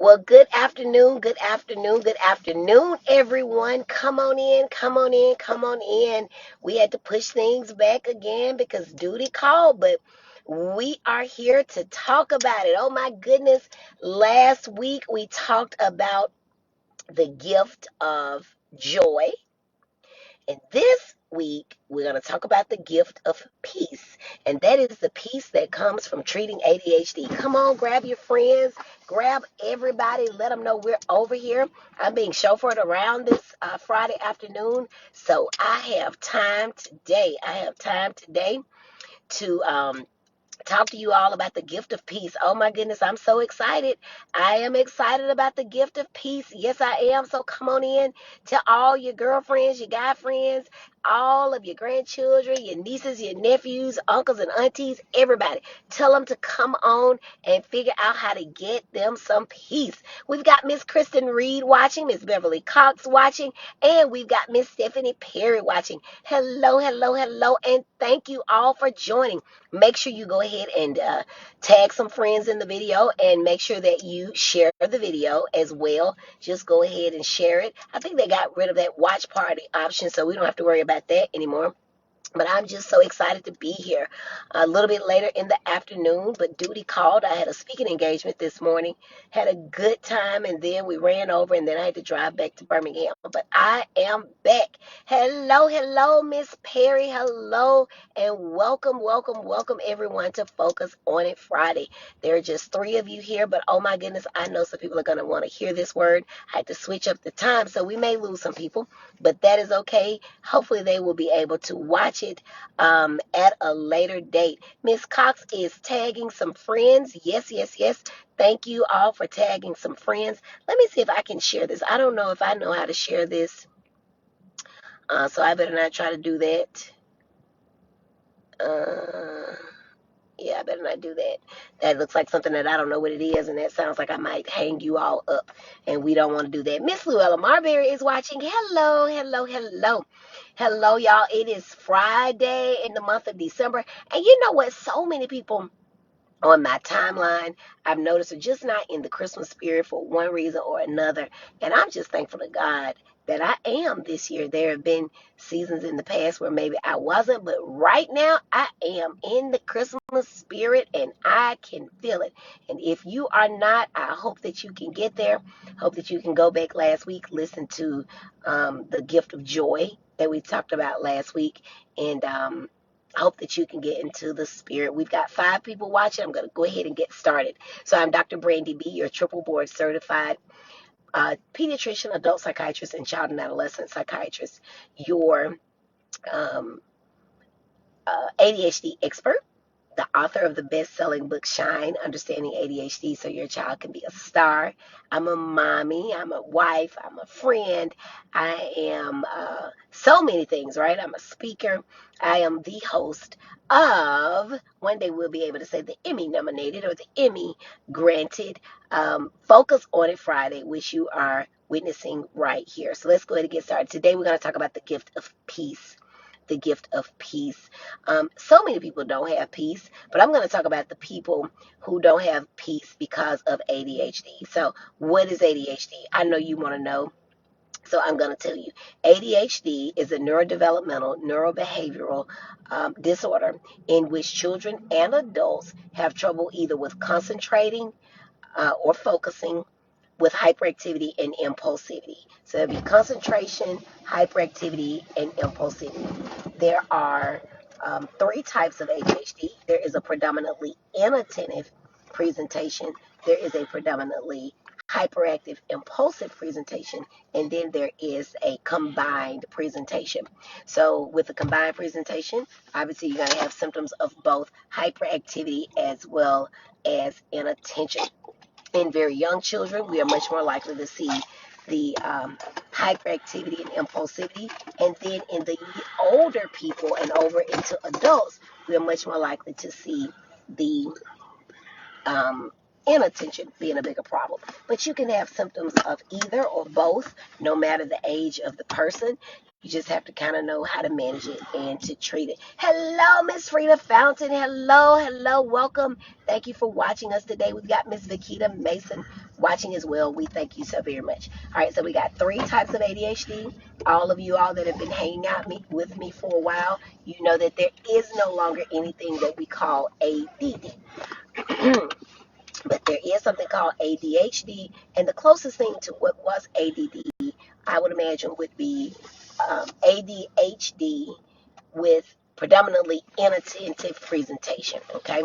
Well, good afternoon, good afternoon, good afternoon, everyone. Come on in, come on in, come on in. We had to push things back again because duty called, but we are here to talk about it. Oh my goodness. Last week we talked about the gift of joy. And this week, we're going to talk about the gift of peace. And that is the peace that comes from treating ADHD. Come on, grab your friends, grab everybody, let them know we're over here. I'm being chauffeured around this Friday afternoon. So I have time today. To talk to you all about the gift of peace. Oh my goodness, I'm so excited. I am excited about the gift of peace. Yes, I am. So come on in to all your girlfriends, your guy friends, all of your grandchildren, your nieces, your nephews, uncles and aunties, everybody. Tell them to come on and figure out how to get them some peace. We've got Miss Kristen Reed watching, Miss Beverly Cox watching, and we've got Miss Stephanie Perry watching. Hello, hello, hello, and thank you all for joining. Make sure you go ahead and tag some friends in the video and make sure that you share the video as well. Just go ahead and share it. I think they got rid of that watch party option, so we don't have to worry about that anymore. But I'm just so excited to be here a little bit later in the afternoon. But duty called. I had a speaking engagement this morning, had a good time, and then we ran over, and then I had to drive back to Birmingham. But I am back. Hello, hello, Miss Perry. Hello, and welcome, welcome, welcome everyone to Focus on It Friday. There are just 3 of you here, but oh my goodness, I know some people are going to want to hear this word. I had to switch up the time, so we may lose some people, but that is okay. Hopefully they will be able to watch it at a later date. Miss Cox is tagging some friends. Yes, yes, yes. Thank you all for tagging some friends. Let me see if I can share this. I don't know if I know how to share this, so I better not try to do that. Uh, yeah, I better not do that. That looks like something that I don't know what it is, and that sounds like I might hang you all up, and we don't want to do that. Miss Luella Marbury is watching. Hello, hello, hello. Hello, y'all. It is Friday in the month of December, and you know what? So many people on my timeline, I've noticed, are just not in the Christmas spirit for one reason or another. And I'm just thankful to God that I am this year. There have been seasons in the past where maybe I wasn't, but right now I am in the Christmas spirit and I can feel it. And if you are not, I hope that you can get there. Hope that you can go back last week, listen to the gift of joy that we talked about last week. And I hope that you can get into the spirit. We've got 5 people watching. I'm going to go ahead and get started. So I'm Dr. Brandy B., your triple board certified pediatrician, adult psychiatrist, and child and adolescent psychiatrist, your um, ADHD expert, the author of the best-selling book Shine, Understanding ADHD so your child can be a star. I'm a mommy, I'm a wife, I'm a friend. I am so many things, right? I'm a speaker. I am the host of, one day we'll be able to say the Emmy nominated or the Emmy granted Focus on It Friday, which you are witnessing right here. So let's go ahead and get started. Today we're going to talk about the gift of peace. The gift of peace. So many people don't have peace, but I'm going to talk about the people who don't have peace because of ADHD. So, what is ADHD? I know you want to know, so I'm going to tell you. ADHD is a neurodevelopmental, neurobehavioral disorder in which children and adults have trouble either with concentrating or focusing, with hyperactivity and impulsivity. So it'll be concentration, hyperactivity, and impulsivity. There are 3 types of ADHD. There is a predominantly inattentive presentation. There is a predominantly hyperactive impulsive presentation, and then there is a combined presentation. So with the combined presentation, obviously you're going to have symptoms of both hyperactivity as well as inattention. In very young children, we are much more likely to see the hyperactivity and impulsivity. And then in the older people and over into adults, we are much more likely to see the inattention being a bigger problem. But you can have symptoms of either or both, no matter the age of the person. You just have to kind of know how to manage it and to treat it. Hello, Miss Frida Fountain. Hello, hello, welcome. Thank you for watching us today. We've got Miss Vikita Mason watching as well. We thank you so very much. All right, so we got 3 types of ADHD. All of you all that have been hanging out with me for a while, you know that there is no longer anything that we call ADD. But there is something called ADHD, and the closest thing to what was ADD, I would imagine, would be ADHD with predominantly inattentive presentation. Okay,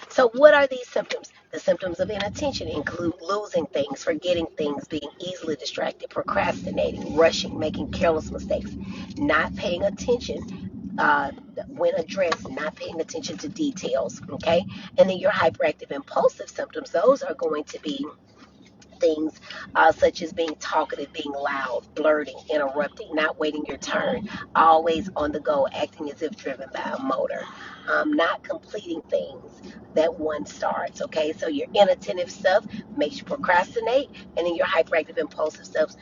so what are these symptoms? The symptoms of inattention include losing things, forgetting things, being easily distracted, procrastinating, rushing, making careless mistakes, not paying attention when addressed, not paying attention to details. Okay, and then your hyperactive impulsive symptoms, those are going to be things such as being talkative, being loud, blurting, interrupting, not waiting your turn, always on the go, acting as if driven by a motor, not completing things that one starts. Okay, so your inattentive stuff makes you procrastinate, and then your hyperactive impulsive stuff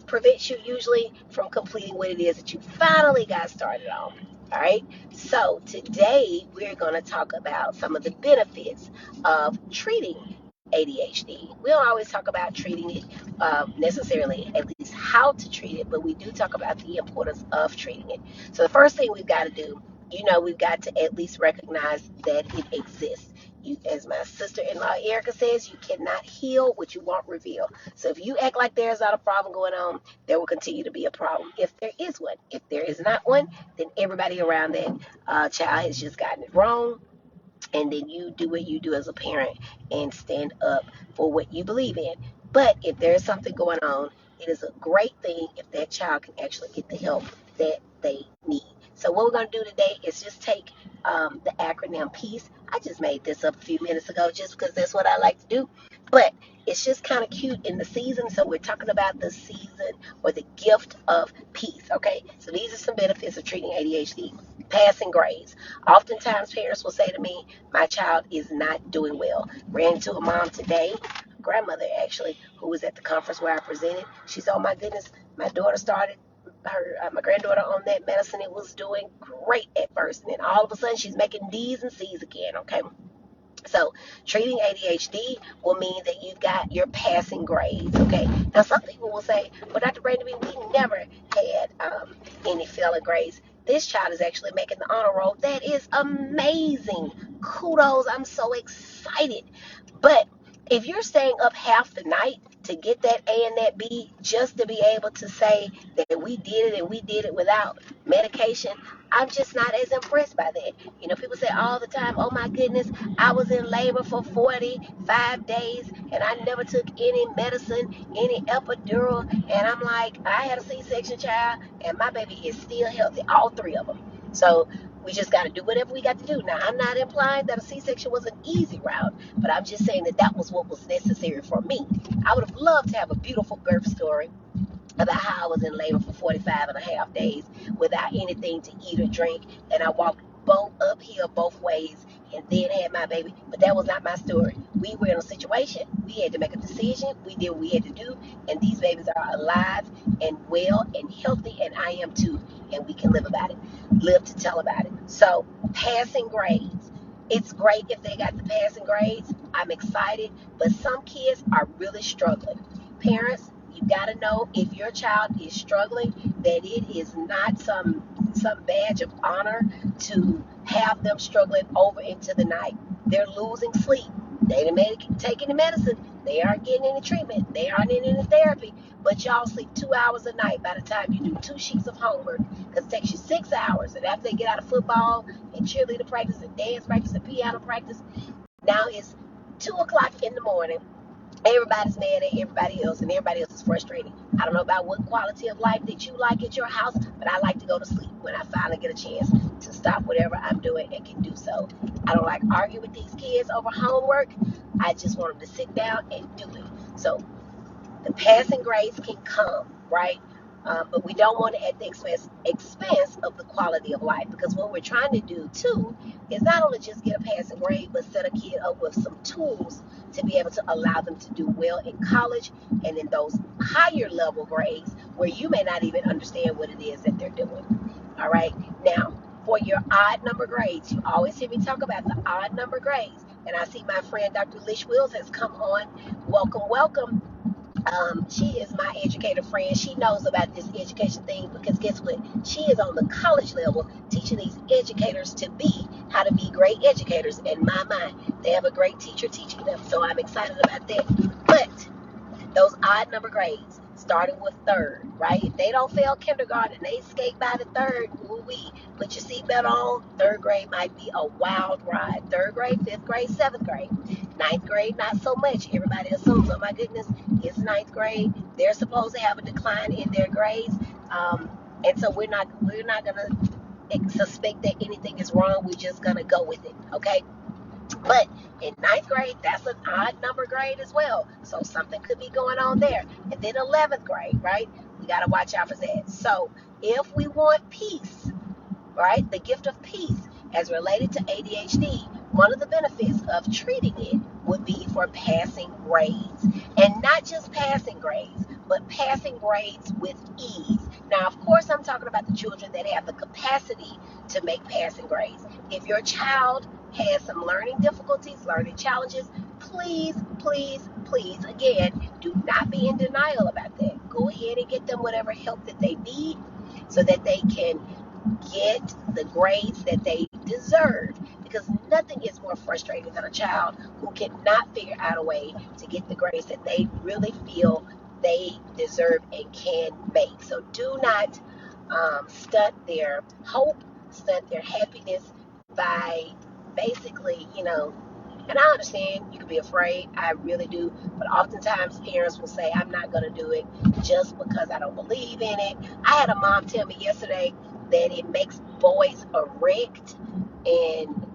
prevents you usually from completing what it is that you finally got started on. All right, so today we're going to talk about some of the benefits of treating ADHD. We don't always talk about treating it necessarily, at least how to treat it, but we do talk about the importance of treating it. So the first thing we've got to do, we've got to at least recognize that it exists. You, as my sister-in-law Erica says, you cannot heal what you won't reveal. So if you act like there's not a problem going on, there will continue to be a problem if there is one. If there is not one, then everybody around that child has just gotten it wrong, and then you do what you do as a parent and stand up for what you believe in. But if there's something going on, it is a great thing if that child can actually get the help that they need. So what we're going to do today is just take the acronym PEACE. I just made this up a few minutes ago just because that's what I like to do. But it's just kind of cute in the season. So we're talking about the season or the gift of peace. Okay, so these are some benefits of treating ADHD. Passing grades. Oftentimes parents will say to me, my child is not doing well. Ran into a mom today, a grandmother actually, who was at the conference where I presented. She said, oh my goodness, my daughter started my granddaughter on that medicine. It was doing great at first, and then all of a sudden she's making D's and C's again. Okay, so treating ADHD will mean that you've got your passing grades. Okay, now some people will say, well, Dr. Brandon, we never had any failing grades. This child is actually making the honor roll. That is amazing. Kudos. I'm so excited. But if you're staying up half the night to get that A and that B just to be able to say that we did it and we did it without medication, I'm just not as impressed by that. People say all the time, oh my goodness, I was in labor for 45 days and I never took any medicine, any epidural. And I'm like, I had a C-section child and my baby is still healthy, all 3 of them. So we just got to do whatever we got to do. Now, I'm not implying that a C-section was an easy route, but I'm just saying that that was what was necessary for me. I would have loved to have a beautiful birth story about how I was in labor for 45 and a half days without anything to eat or drink, and I walked both uphill both ways and then had my baby. But that was not my story. We were in a situation, we had to make a decision, we did what we had to do, and these babies are alive and well and healthy, and I am too, and we can live about it, live to tell about it. So passing grades, it's great if they got the passing grades. I'm excited, but some kids are really struggling. Parents, you got to know if your child is struggling that it is not some badge of honor to have them struggling over into the night. They're losing sleep. They didn't take any medicine. They aren't getting any treatment. They aren't in any therapy. But y'all sleep 2 hours a night by the time you do 2 sheets of homework, because it takes you 6 hours. And after they get out of football and cheerleader practice and dance practice and piano practice, now it's 2 o'clock in the morning. Everybody's mad at everybody else, and everybody else is frustrated. I don't know about what quality of life that you like at your house, but I like to go to sleep when I finally get a chance to stop whatever I'm doing and can do so. I don't like arguing with these kids over homework. I just want them to sit down and do it. So the passing grades can come, right? But we don't want it at the expense of the quality of life, because what we're trying to do too is not only just get a passing grade, but set a kid up with some tools to be able to allow them to do well in college and in those higher level grades where you may not even understand what it is that they're doing. All right. Now, for your odd number grades, you always hear me talk about the odd number grades. And I see my friend Dr. Lish Wills has come on. Welcome, welcome. She is my educator friend. She knows about this education thing, because guess what? She is on the college level teaching these educators to be how to be great educators. In my mind, they have a great teacher teaching them. So I'm excited about that. But those odd number grades, starting with third, right? If they don't fail kindergarten, they skate by the third, ooh-wee, put your seatbelt on. Third grade might be a wild ride. Third grade, fifth grade, seventh grade. Ninth grade, not so much. Everybody assumes, oh my goodness, it's ninth grade. They're supposed to have a decline in their grades. And so we're not gonna suspect that anything is wrong. We're just gonna go with it, okay? But in ninth grade, that's an odd number grade as well. So something could be going on there. And then 11th grade, right? We got to watch out for that. So if we want peace, right, the gift of peace as related to ADHD, one of the benefits of treating it would be for passing grades. And not just passing grades, but passing grades with ease. Now, of course, I'm talking about the children that have the capacity to make passing grades. If your child has some learning difficulties, learning challenges, please, please, please, again, do not be in denial about that. Go ahead and get them whatever help that they need so that they can get the grades that they deserve, because nothing is more frustrating than a child who cannot figure out a way to get the grades that they really feel they deserve and can make. So do not stunt their hope, stunt their happiness by basically, and I understand you can be afraid, I really do, but oftentimes parents will say, I'm not going to do it just because I don't believe in it. I had a mom tell me yesterday that it makes boys erect, and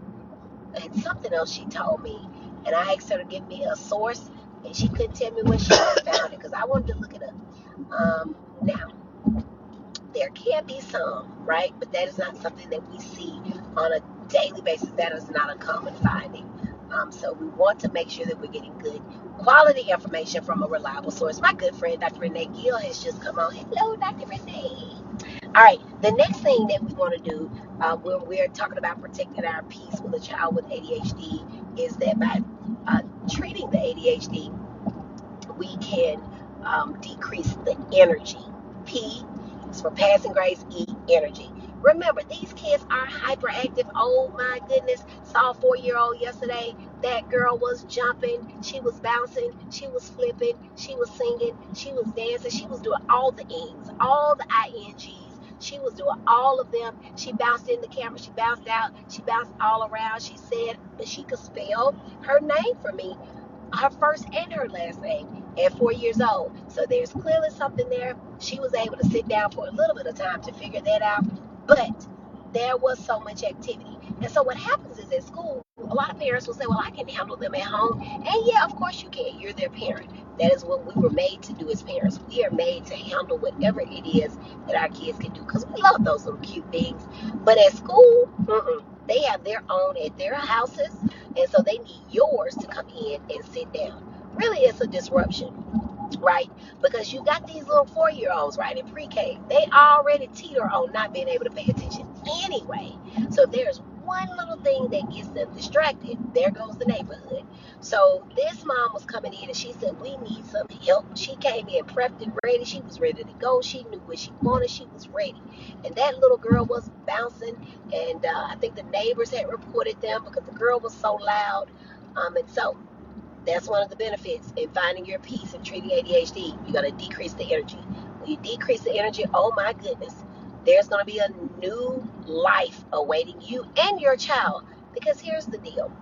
something else she told me. And I asked her to give me a source, and she couldn't tell me where she found it, because I wanted to look it up. Now, there can be some, right? But that is not something that we see on a daily basis. That is not a common finding. So we want to make sure that we're getting good quality information from a reliable source. My good friend, Dr. Renee Gill, has just come on. Hello, Dr. Renee. All right, the next thing that we want to do when we're talking about protecting our peace with a child with ADHD is that by treating the ADHD, we can decrease the energy. P is for passing grades, E, energy. Remember, these kids are hyperactive. Oh my goodness. Saw a 4-year-old yesterday. That girl was jumping. She was bouncing. She was flipping. She was singing. She was dancing. She was doing all the ings, all the INGs. She was doing all of them. She bounced in the camera. She bounced out. She bounced all around. She said that she could spell her name for me, her first and her last name, at 4 years old. So there's clearly something there. She was able to sit down for a little bit of time to figure that out, but there was so much activity. And so what happens is at school, a lot of parents will say, well, I can handle them at home. And yeah, of course you can. You're their parent. That is what we were made to do as parents. We are made to handle whatever it is that our kids can do, because we love those little cute things. But at school, they have their own at their houses, and so they need yours to come in and sit down. Really, it's a disruption, right? Because you got these little 4-year-olds, right, in pre-K. They already teeter on not being able to pay attention anyway. So if there's one little thing that gets them distracted, there goes the neighborhood. So this mom was coming in and she said, we need some help. She came in prepped and ready. She was ready to go. She knew what she wanted. She was ready. And that little girl was bouncing, and I think the neighbors had reported them because the girl was so loud. And so that's one of the benefits in finding your peace and treating ADHD. You're going to decrease the energy. When you decrease the energy, oh my goodness, there's going to be a new life awaiting you and your child. Because here's the deal.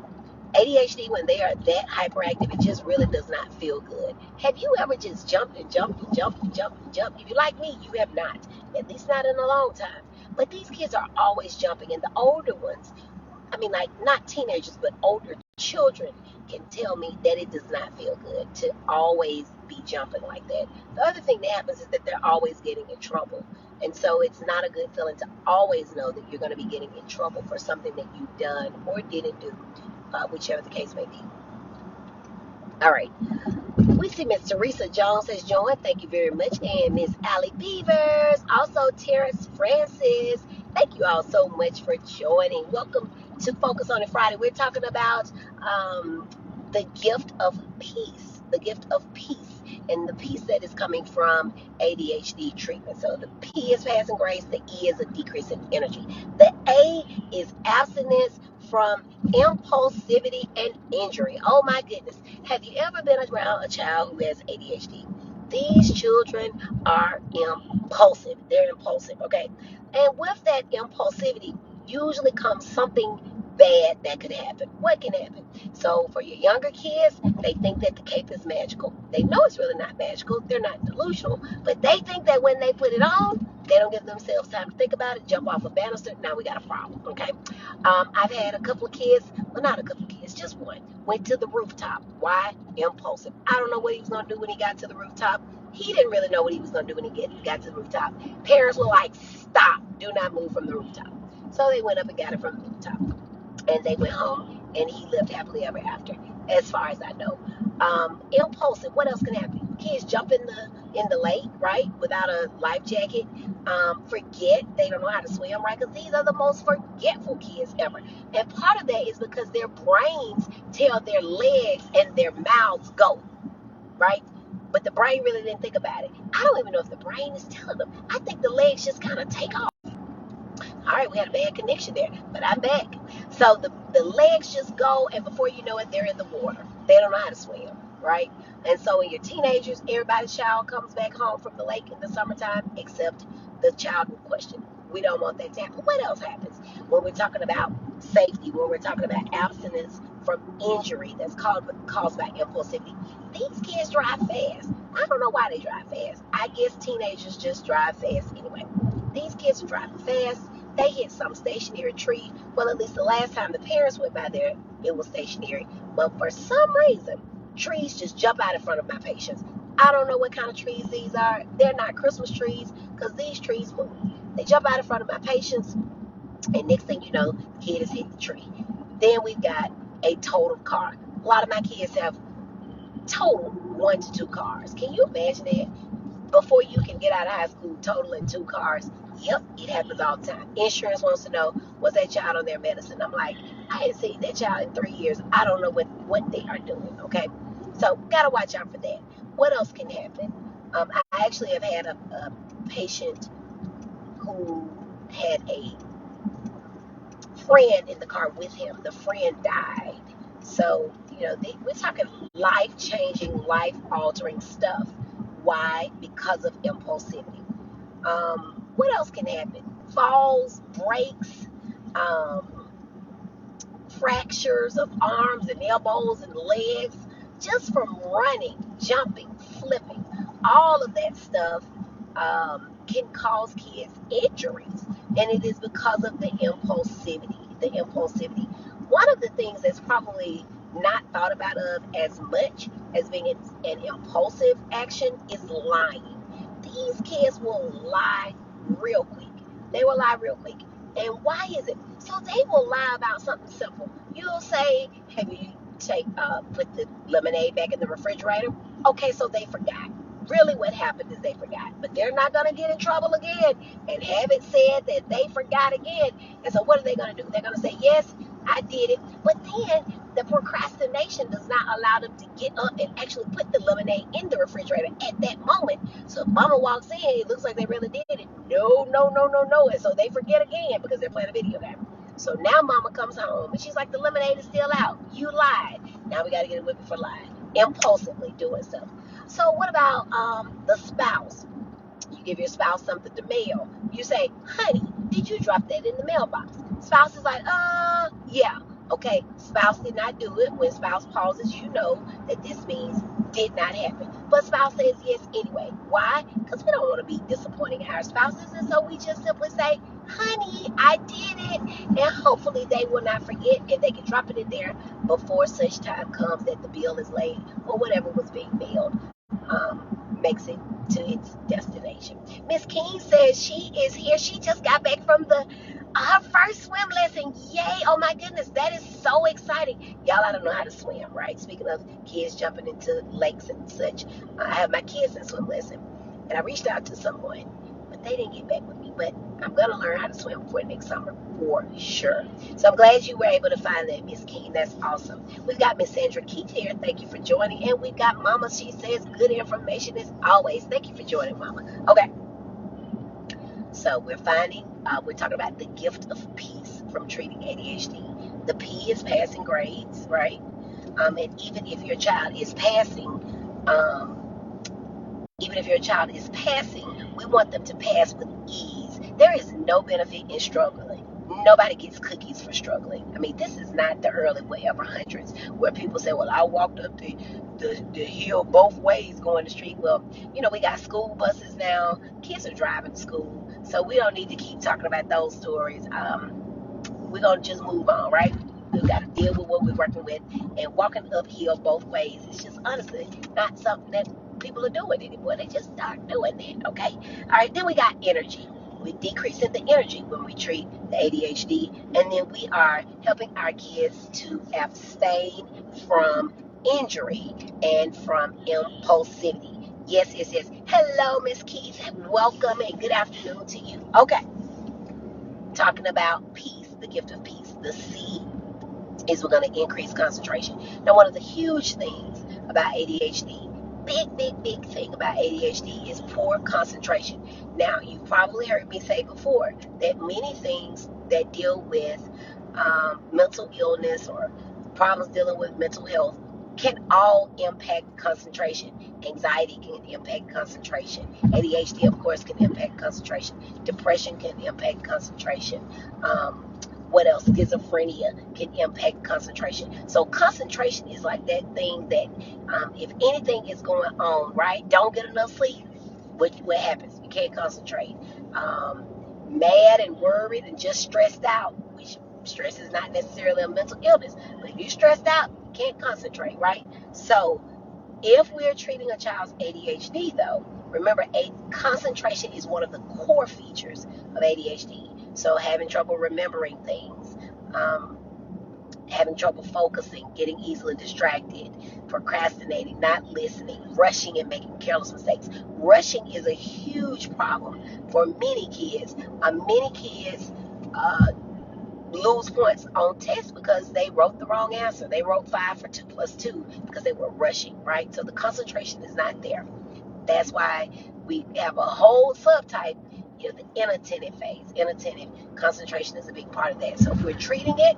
ADHD, when they are that hyperactive, it just really does not feel good. Have you ever just jumped and jumped and jumped and jumped and jumped? If you're like me, you have not. At least not in a long time. But these kids are always jumping. And the older ones, I mean, like not teenagers, but older children can tell me that it does not feel good to always be jumping like that. The other thing that happens is that they're always getting in trouble. And so it's not a good feeling to always know that you're going to be getting in trouble for something that you've done or didn't do, whichever the case may be. All right. We see Miss Teresa Jones has joined. Thank you very much. And Miss Allie Beavers. Also, Terrence Francis. Thank you all so much for joining. Welcome to Focus on it Friday. We're talking about the gift of peace. The gift of peace. And the peace that is coming from ADHD treatment. So the P is passing grace. The E is a decrease in energy. The A is abstinence from impulsivity and injury. Oh my goodness. Have you ever been around a child who has ADHD? These children are impulsive. They're impulsive, okay? And with that impulsivity usually comes something bad that could happen. What can happen? So for your younger kids, they think that the cape is magical. They know it's really not magical. They're not delusional, but they think that when they put it on, they don't give themselves time to think about it, jump off a banister. Now we got a problem, okay? I've had a couple of kids, well, not a couple of kids, just one, went to the rooftop. Why? Impulsive. I don't know what he was going to do when he got to the rooftop. He didn't really know what he was going to do when he got to the rooftop. Parents were like, stop, do not move from the rooftop. So they went up and got it from the rooftop. And they went home, and he lived happily ever after, as far as I know. Impulsive. What else can happen? Kids jump in the lake, right, without a life jacket. Forget they don't know how to swim, right? Because these are the most forgetful kids ever. And part of that is because their brains tell their legs and their mouths go, right? But the brain really didn't think about it. I don't even know if the brain is telling them. I think the legs just kind of take off. All right, we had a bad connection there, but I'm back. So the legs just go, and before you know it, they're in the water. They don't know how to swim, right? And so when you're teenagers, everybody's child comes back home from the lake in the summertime, except the child in question. We don't want that to happen. What else happens when we're talking about safety, when we're talking about abstinence from injury that's caused by impulsivity? These kids drive fast. I don't know why they drive fast. I guess teenagers just drive fast anyway. These kids are driving fast. They hit some stationary tree. Well, at least the last time the parents went by there, it was stationary. But for some reason, trees just jump out in front of my patients. I don't know what kind of trees these are. They're not Christmas trees because these trees move. They jump out in front of my patients, and next thing you know, the kid is hitting the tree. Then we've got a totaled car. A lot of my kids have totaled 1 to 2 cars. Can you imagine that? Before you can get out of high school totaling 2 cars. Yep, it happens all the time. Insurance wants to know, was that child on their medicine? I'm like, I ain't seen that child in 3 years. I don't know what they are doing, okay? So, gotta watch out for that. What else can happen? I actually have had a patient who had a friend in the car with him. The friend died. So, we're talking life changing, life altering stuff. Why? Because of impulsivity. What else can happen? Falls, breaks, um, fractures of arms and elbows and legs, just from running, jumping, flipping. All of that stuff can cause kids injuries, and it is because of the impulsivity. The impulsivity. One of the things that's probably not thought about of as much as being an impulsive action is lying. These kids will lie real quick. They will lie real quick. And why is it? So they will lie about something simple. You'll say, "Have you put the lemonade back in the refrigerator?" Okay, so they forgot. Really, what happened is they forgot. But they're not going to get in trouble again and have it said that they forgot again. And so what are they going to do? They're going to say, "Yes, I did it." But then the procrastination does not allow them to get up and actually put the lemonade in the refrigerator at that moment. So if mama walks in, it looks like they really did it. No, no, no, no, no. And so they forget again because they're playing a video game. So now mama comes home and she's like, "The lemonade is still out. You lied." Now we got to get a whipping for lying. Impulsively doing stuff. So what about the spouse? You give your spouse something to mail. You say, "Honey, did you drop that in the mailbox?" Spouse is like, yeah. Okay, spouse did not do it. When spouse pauses, you know that this means Did not happen. But spouse says yes anyway. Why? Because we don't want to be disappointing our spouses. And so we just simply say, honey, I did it. And hopefully they will not forget, and they can drop it in there before such time comes that the bill is laid or whatever was being mailed makes it to its destination. Miss King says she is here. She just got back from her first swim lesson. Yay! Oh my goodness, that is so exciting. Y'all, I don't know how to swim, right? Speaking of kids jumping into lakes and such, I have my kids in swim lesson, and I reached out to someone, but they didn't get back with me. But I'm gonna learn how to swim before next summer for sure. So I'm glad you were able to find that, Miss King. That's awesome. We've got Miss Sandra Keith here. Thank you for joining. And we've got Mama. She says good information as always. Thank you for joining, Mama. Okay. So we're talking about the gift of peace from treating ADHD. The P is passing grades, right? And even if your child is passing, we want them to pass with ease. There is no benefit in struggling. Nobody gets cookies for struggling. I mean, this is not the early way of hundreds where people say, well, I walked up the hill both ways going to the street. Well, we got school buses now. Kids are driving to school. So we don't need to keep talking about those stories. We're going to just move on, right? We've got to deal with what we're working with. And walking uphill both ways is just honestly not something that people are doing anymore. They just start doing that, okay? All right, then we got energy. We're decreasing the energy when we treat the ADHD. And then we are helping our kids to abstain from injury and from impulsivity. Yes, yes, yes. Hello, Miss Keith. Welcome and good afternoon to you. Okay, talking about peace, the gift of peace. The C is we're going to increase concentration. Now, one of the huge things about ADHD, big thing about ADHD is poor concentration. Now, you've probably heard me say before that many things that deal with mental illness or problems dealing with mental health can all impact concentration. Anxiety can impact concentration. ADHD, of course, can impact concentration. Depression can impact concentration. What else? Schizophrenia can impact concentration. So concentration is like that thing that if anything is going on, right? Don't get enough sleep. What happens? You can't concentrate. Mad and worried and just stressed out, which stress is not necessarily a mental illness, but if you're stressed out, you can't concentrate, right? So if we're treating a child's ADHD, though, remember, concentration is one of the core features of ADHD. So having trouble remembering things, having trouble focusing, getting easily distracted, procrastinating, not listening, rushing and making careless mistakes. Rushing is a huge problem for many kids. Many kids lose points on tests because they wrote the wrong answer. They wrote 5 for 2 plus 2 because they were rushing, right? So the concentration is not there. That's why we have a whole subtype, the inattentive phase. Inattentive concentration is a big part of that. So if we're treating it,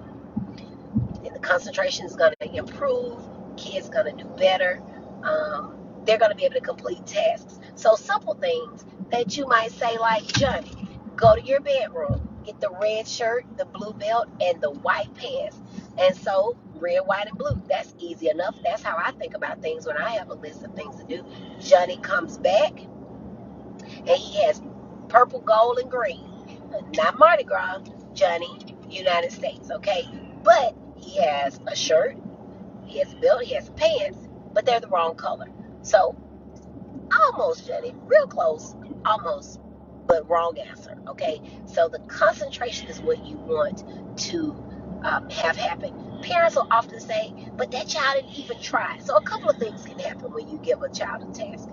then the concentration is going to improve. Kids going to do better. They're going to be able to complete tasks. So simple things that you might say, like, Johnny, go to your bedroom, get the red shirt, the blue belt, and the white pants. And so red, white, and blue. That's easy enough. That's how I think about things when I have a list of things to do. Johnny comes back, and he has purple, gold, and green. Not Mardi Gras, Johnny, United States, okay? But he has a shirt, he has a belt, he has pants, but they're the wrong color. So almost, Johnny, real close, almost, but wrong answer, okay? So the concentration is what you want to have happen. Parents will often say, but that child didn't even try. So a couple of things can happen when you give a child a task,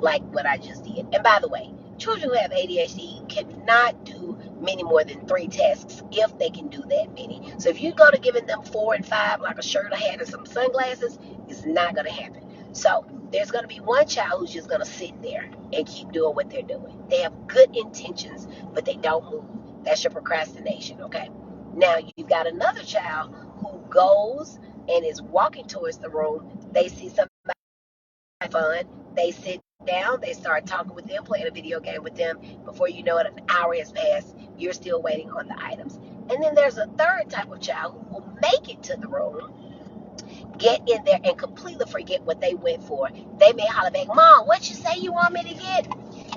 like what I just did. And by the way, children who have ADHD cannot do many more than 3 tasks if they can do that many. So if you go to giving them 4 and 5, like a shirt, a hat, and some sunglasses, it's not going to happen. So there's going to be one child who's just going to sit there and keep doing what they're doing. They have good intentions, but they don't move. That's your procrastination, okay? Now you've got another child who goes and is walking towards the room. They see somebody fun. They sit down, they start talking with them, playing a video game with them. Before you know it, an hour has passed. You're still waiting on the items. And then there's a third type of child who will make it to the room, get in there and completely forget what they went for. They may holler back, Mom, what you say you want me to get?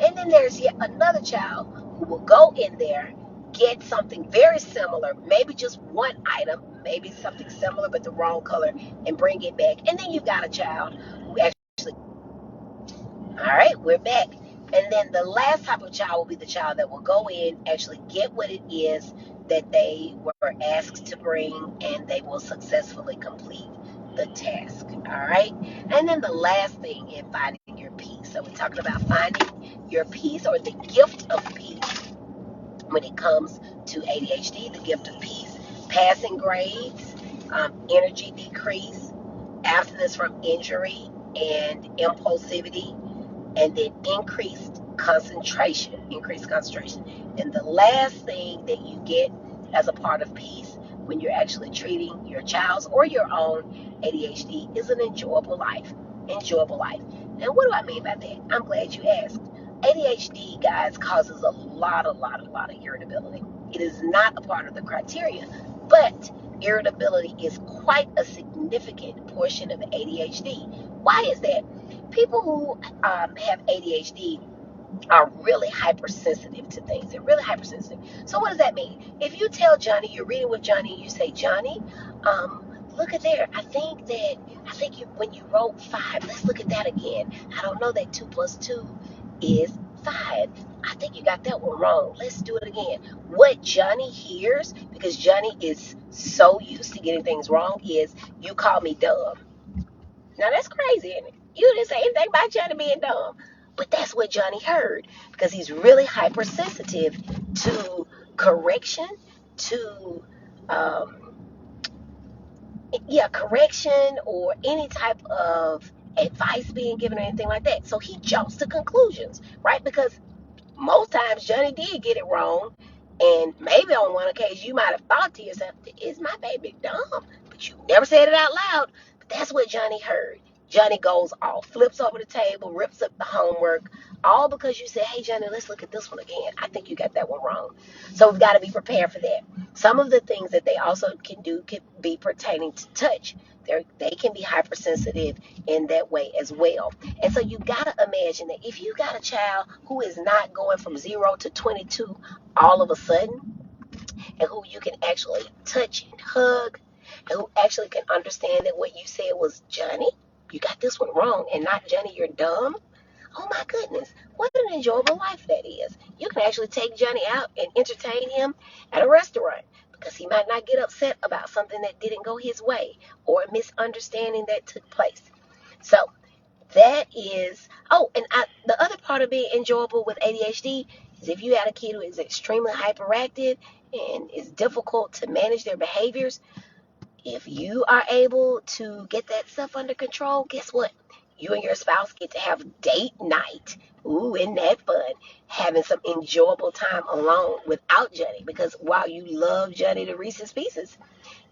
And then there's yet another child who will go in there, get something very similar, maybe just one item, maybe something similar but the wrong color, and bring it back. And then you've got a child who actually, all right, we're back. And then the last type of child will be the child that will go in, actually get what it is that they were asked to bring, and they will successfully complete the task. All right. And then the last thing in finding your peace. So we're talking about finding your peace, or the gift of peace when it comes to ADHD, the gift of peace. Passing grades, energy decrease, abstinence from injury, and impulsivity, and then increased concentration. And the last thing that you get as a part of peace when you're actually treating your child's or your own ADHD is an enjoyable life. And what do I mean by that? I'm glad you asked. ADHD, guys, causes a lot of irritability. It is not a part of the criteria, but irritability is quite a significant portion of ADHD. Why is that? People who have ADHD are really hypersensitive to things. They're really hypersensitive. So what does that mean? If you tell Johnny, you're reading with Johnny, and you say, Johnny, look at there. I think when you wrote 5, let's look at that again. I don't know that 2 plus 2 is 5. I think you got that one wrong. Let's do it again. What Johnny hears, because Johnny is so used to getting things wrong, is you call me dumb. Now that's crazy, isn't it? You didn't say anything about Johnny being dumb. But that's what Johnny heard, because he's really hypersensitive to correction, to um, correction, or any type of advice being given or anything like that. So he jumps to conclusions, right? Because most times Johnny did get it wrong, and maybe on one occasion you might have thought to yourself, is my baby dumb? But you never said it out loud. But that's what Johnny heard. Johnny goes off, flips over the table, rips up the homework, all because you said, hey Johnny, let's look at this one again. I think you got that one wrong. So we've got to be prepared for that. Some of the things that they also can do can be pertaining to touch. They can be hypersensitive in that way as well. And so you got to imagine that if you got a child who is not going from 0 to 22 all of a sudden, and who you can actually touch and hug, and who actually can understand that what you said was, Johnny, you got this one wrong, and not, Johnny, you're dumb. Oh my goodness, what an enjoyable life that is. You can actually take Johnny out and entertain him at a restaurant, because he might not get upset about something that didn't go his way, or a misunderstanding that took place. So that is, the other part of being enjoyable with ADHD is if you had a kid who is extremely hyperactive and is difficult to manage their behaviors. If you are able to get that stuff under control, guess what? You and your spouse get to have date night. Ooh, isn't that fun? Having some enjoyable time alone without Johnny. Because while you love Johnny to Reese's Pieces,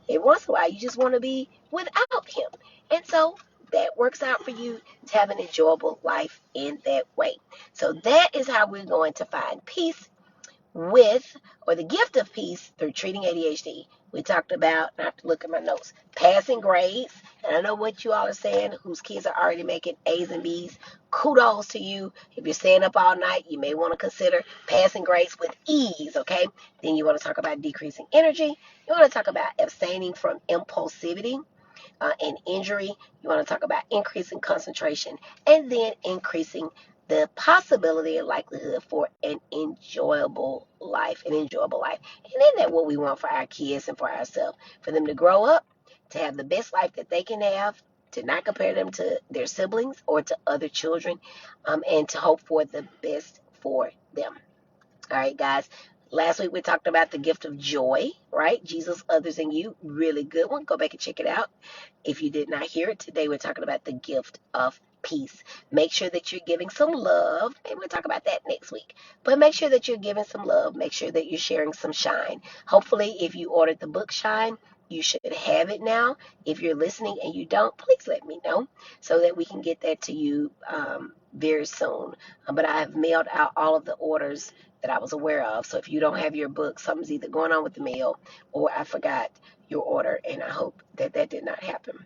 every once in a while you just want to be without him. And so that works out for you to have an enjoyable life in that way. So that is how we're going to find peace with, or the gift of peace through treating ADHD. We talked about, I have to look at my notes, passing grades. And I know what you all are saying, whose kids are already making A's and B's. Kudos to you. If you're staying up all night, you may want to consider passing grades with ease, okay? Then you want to talk about decreasing energy. You want to talk about abstaining from impulsivity and injury. You want to talk about increasing concentration, and then increasing the possibility and likelihood for an enjoyable life. And isn't that what we want for our kids and for ourselves? For them to grow up, to have the best life that they can have, to not compare them to their siblings or to other children, and to hope for the best for them. All right, guys. Last week we talked about the gift of joy, right? Jesus, others, and you. Really good one. Go back and check it out. If you did not hear it, today we're talking about the gift of peace. Make sure that you're giving some love, and we'll talk about that next week. But make sure that you're giving some love. Make sure that you're sharing some shine. Hopefully, if you ordered the book Shine, you should have it now. If you're listening and you don't, please let me know so that we can get that to you very soon. But I have mailed out all of the orders that I was aware of. So if you don't have your book, something's either going on with the mail or I forgot your order, and I hope that that did not happen.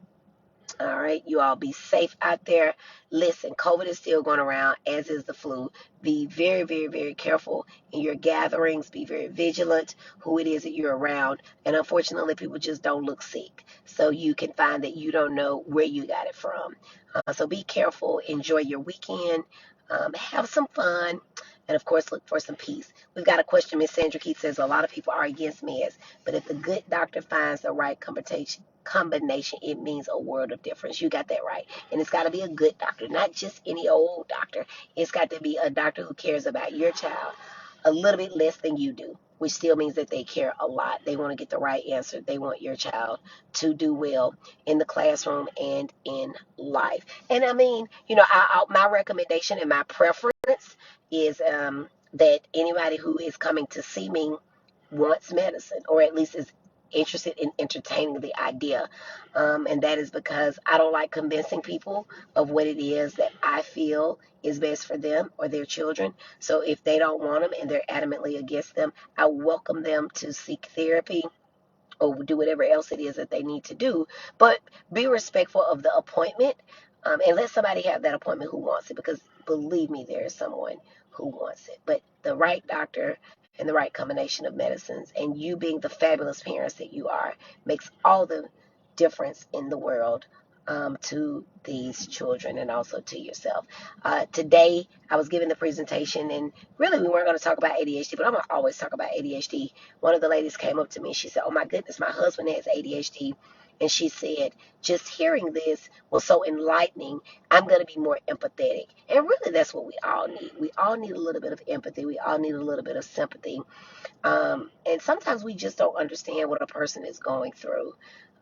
All right, you all be safe out there. Listen, COVID is still going around, as is the flu. Be very, very, very careful in your gatherings. Be very vigilant who it is that you're around. And unfortunately, people just don't look sick. So you can find that you don't know where you got it from. So be careful. Enjoy your weekend. Have some fun. And of course, look for some peace. We've got a question. Miss Sandra Keith says a lot of people are against meds, but if the good doctor finds the right combination, it means a world of difference. You got that right. And it's got to be a good doctor, not just any old doctor. It's got to be a doctor who cares about your child a little bit less than you do, which still means that they care a lot. They want to get the right answer. They want your child to do well in the classroom and in life. And I mean, my recommendation and my preference is that anybody who is coming to see me wants medicine, or at least is interested in entertaining the idea. And that is because I don't like convincing people of what it is that I feel is best for them or their children. So if they don't want them and they're adamantly against them, I welcome them to seek therapy or do whatever else it is that they need to do. But be respectful of the appointment, and let somebody have that appointment who wants it, because believe me, there is someone who wants it. But the right doctor and the right combination of medicines, and you being the fabulous parents that you are, makes all the difference in the world, to these children and also to yourself. Today, I was giving the presentation, and really we weren't going to talk about ADHD, but I'm going to always talk about ADHD. One of the ladies came up to me and she said, "Oh my goodness, my husband has ADHD." And she said, "Just hearing this was so enlightening. I'm going to be more empathetic." And really, that's what we all need. We all need a little bit of empathy. We all need a little bit of sympathy. And sometimes we just don't understand what a person is going through.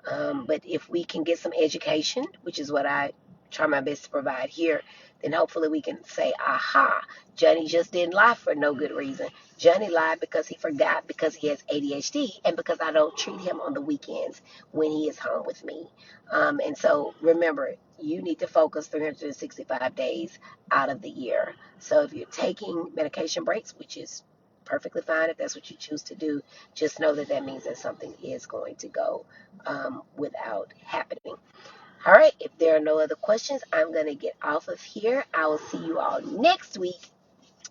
But if we can get some education, which is what I try my best to provide here, then hopefully we can say, aha, Johnny just didn't lie for no good reason. Johnny lied because he forgot, because he has ADHD, and because I don't treat him on the weekends when he is home with me. And so remember, you need to focus 365 days out of the year. So if you're taking medication breaks, which is perfectly fine if that's what you choose to do, just know that that means that something is going to go without happening. All right, if there are no other questions, I'm going to get off of here. I will see you all next week.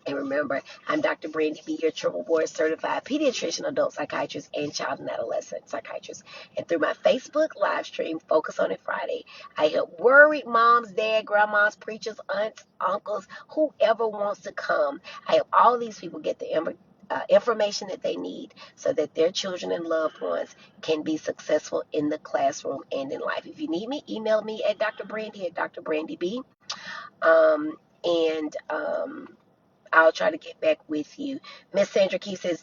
And remember, I'm Dr. Brandy B, your triple board certified pediatrician, adult psychiatrist, and child and adolescent psychiatrist. And through my Facebook live stream, Focus on It Friday, I help worried moms, dad, grandmas, preachers, aunts, uncles, whoever wants to come. I help all these people get the information that they need so that their children and loved ones can be successful in the classroom and in life. If you need me, email me at Dr. Brandy at Dr. Brandy B. And I'll try to get back with you. Miss Sandra Key says,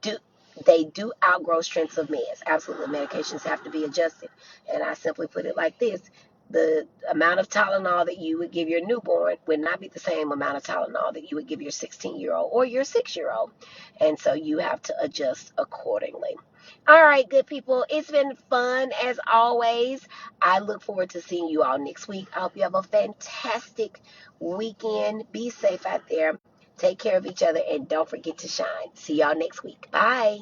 do they do outgrow strengths of meds? Absolutely. Medications have to be adjusted. And I simply put it like this: the amount of Tylenol that you would give your newborn would not be the same amount of Tylenol that you would give your 16-year-old or your 6-year-old. And so you have to adjust accordingly. All right, good people. It's been fun as always. I look forward to seeing you all next week. I hope you have a fantastic weekend. Be safe out there. Take care of each other and don't forget to shine. See y'all next week. Bye.